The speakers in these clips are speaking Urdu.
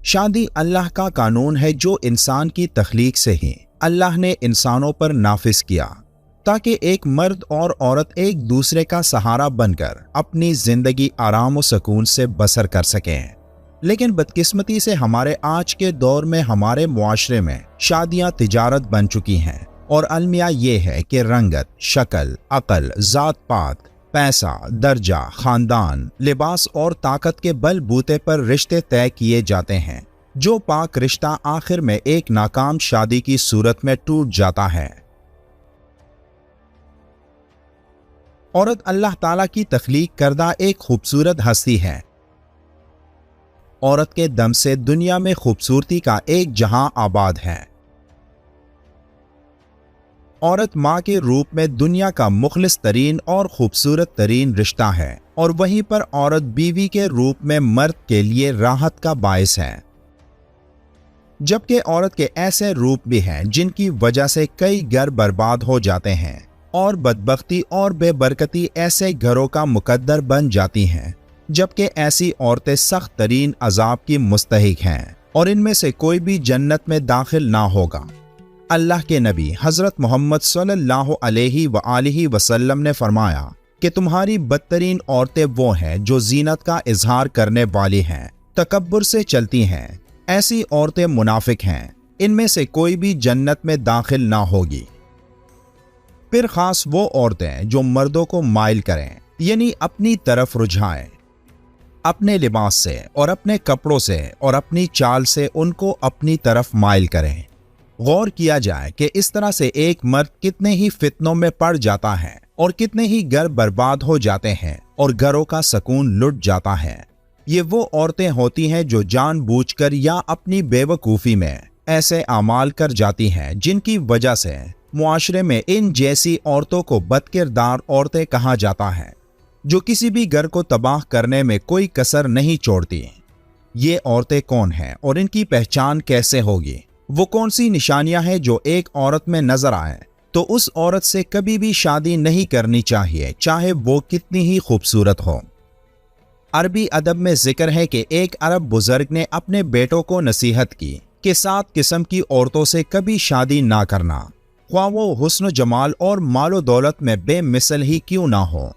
شادی اللہ کا قانون ہے جو انسان کی تخلیق سے ہی اللہ نے انسانوں پر نافذ کیا تاکہ ایک مرد اور عورت ایک دوسرے کا سہارا بن کر اپنی زندگی آرام و سکون سے بسر کر سکیں۔ لیکن بدقسمتی سے ہمارے آج کے دور میں ہمارے معاشرے میں شادیاں تجارت بن چکی ہیں، اور المیہ یہ ہے کہ رنگت، شکل، عقل، ذات پات، پیسہ، درجہ، خاندان، لباس اور طاقت کے بل بوتے پر رشتے طے کیے جاتے ہیں، جو پاک رشتہ آخر میں ایک ناکام شادی کی صورت میں ٹوٹ جاتا ہے۔ عورت اللہ تعالیٰ کی تخلیق کردہ ایک خوبصورت ہستی ہے۔ عورت کے دم سے دنیا میں خوبصورتی کا ایک جہاں آباد ہے۔ عورت ماں کے روپ میں دنیا کا مخلص ترین اور خوبصورت ترین رشتہ ہے، اور وہیں پر عورت بیوی کے روپ میں مرد کے لیے راحت کا باعث ہے۔ جبکہ عورت کے ایسے روپ بھی ہیں جن کی وجہ سے کئی گھر برباد ہو جاتے ہیں، اور بدبختی اور بے برکتی ایسے گھروں کا مقدر بن جاتی ہیں، جبکہ ایسی عورتیں سخت ترین عذاب کی مستحق ہیں، اور ان میں سے کوئی بھی جنت میں داخل نہ ہوگا۔ اللہ کے نبی حضرت محمد صلی اللہ علیہ وآلہ وسلم نے فرمایا کہ تمہاری بدترین عورتیں وہ ہیں جو زینت کا اظہار کرنے والی ہیں، تکبر سے چلتی ہیں، ایسی عورتیں منافق ہیں، ان میں سے کوئی بھی جنت میں داخل نہ ہوگی۔ پھر خاص وہ عورتیں جو مردوں کو مائل کریں، یعنی اپنی طرف رجھائیں، اپنے لباس سے اور اپنے کپڑوں سے اور اپنی چال سے ان کو اپنی طرف مائل کریں۔ غور کیا جائے کہ اس طرح سے ایک مرد کتنے ہی فتنوں میں پڑ جاتا ہے، اور کتنے ہی گھر برباد ہو جاتے ہیں، اور گھروں کا سکون لٹ جاتا ہے۔ یہ وہ عورتیں ہوتی ہیں جو جان بوجھ کر یا اپنی بے وقوفی میں ایسے اعمال کر جاتی ہیں جن کی وجہ سے معاشرے میں ان جیسی عورتوں کو بدکردار عورتیں کہا جاتا ہے، جو کسی بھی گھر کو تباہ کرنے میں کوئی کسر نہیں چھوڑتی۔ یہ عورتیں کون ہیں اور ان کی پہچان کیسے ہوگی؟ وہ کون سی نشانیاں ہیں جو ایک عورت میں نظر آئیں تو اس عورت سے کبھی بھی شادی نہیں کرنی چاہیے، چاہے وہ کتنی ہی خوبصورت ہو۔ عربی ادب میں ذکر ہے کہ ایک عرب بزرگ نے اپنے بیٹوں کو نصیحت کی کہ 7 قسم کی عورتوں سے کبھی شادی نہ کرنا، خواہ وہ حسن و جمال اور مال و دولت میں بے مثل ہی کیوں نہ ہو۔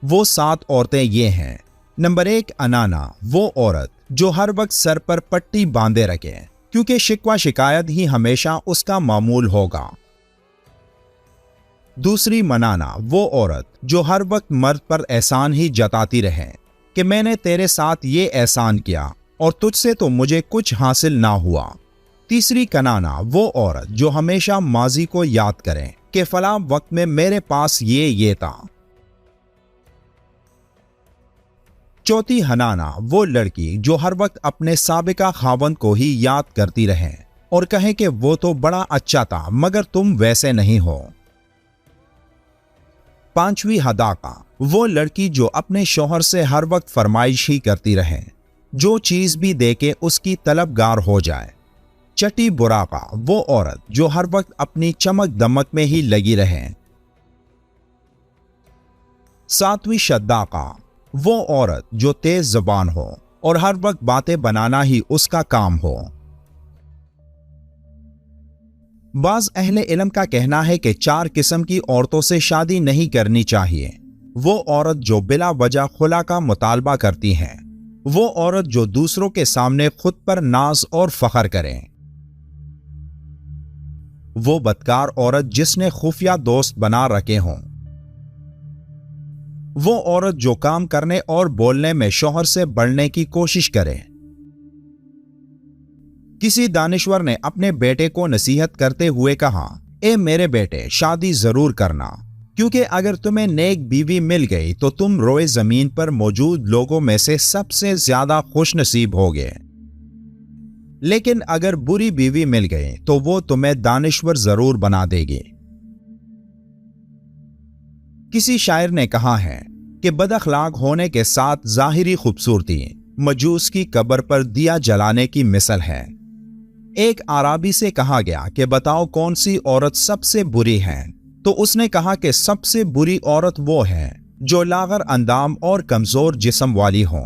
وہ 7 عورتیں یہ ہیں۔ نمبر 1، انانا، وہ عورت جو ہر وقت سر پر پٹی باندھے رکھے، کیونکہ شکوہ شکایت ہی ہمیشہ اس کا معمول ہوگا۔ دوسری، منانا، وہ عورت جو ہر وقت مرد پر احسان ہی جتاتی رہے کہ میں نے تیرے ساتھ یہ احسان کیا اور تجھ سے تو مجھے کچھ حاصل نہ ہوا۔ تیسری، کنانا، وہ عورت جو ہمیشہ ماضی کو یاد کرے کہ فلاں وقت میں میرے پاس یہ تھا۔ چوتھی، ہنانا، وہ لڑکی جو ہر وقت اپنے سابقہ خاوند کو ہی یاد کرتی رہے اور کہے کہ وہ تو بڑا اچھا تھا مگر تم ویسے نہیں ہو۔ پانچویں، ہداقہ، وہ لڑکی جو اپنے شوہر سے ہر وقت فرمائش ہی کرتی رہے، جو چیز بھی دے کے اس کی طلبگار ہو جائے۔ چھٹی، براقہ، وہ عورت جو ہر وقت اپنی چمک دمک میں ہی لگی رہے۔ ساتویں، شداقہ، وہ عورت جو تیز زبان ہو اور ہر وقت باتیں بنانا ہی اس کا کام ہو۔ بعض اہل علم کا کہنا ہے کہ 4 قسم کی عورتوں سے شادی نہیں کرنی چاہیے۔ وہ عورت جو بلا وجہ خلا کا مطالبہ کرتی ہے، وہ عورت جو دوسروں کے سامنے خود پر ناز اور فخر کرے، وہ بدکار عورت جس نے خفیہ دوست بنا رکھے ہوں، وہ عورت جو کام کرنے اور بولنے میں شوہر سے بڑھنے کی کوشش کرے۔ کسی دانشور نے اپنے بیٹے کو نصیحت کرتے ہوئے کہا، اے میرے بیٹے، شادی ضرور کرنا، کیونکہ اگر تمہیں نیک بیوی مل گئی تو تم روئے زمین پر موجود لوگوں میں سے سب سے زیادہ خوش نصیب ہوگے، لیکن اگر بری بیوی مل گئی تو وہ تمہیں دانشور ضرور بنا دے گی۔ کسی شاعر نے کہا ہے کہ بد اخلاق ہونے کے ساتھ ظاہری خوبصورتی مجوس کی قبر پر دیا جلانے کی مثل ہے۔ ایک اعرابی سے کہا گیا کہ بتاؤ کون سی عورت سب سے بری ہے، تو اس نے کہا کہ سب سے بری عورت وہ ہے جو لاغر اندام اور کمزور جسم والی ہو،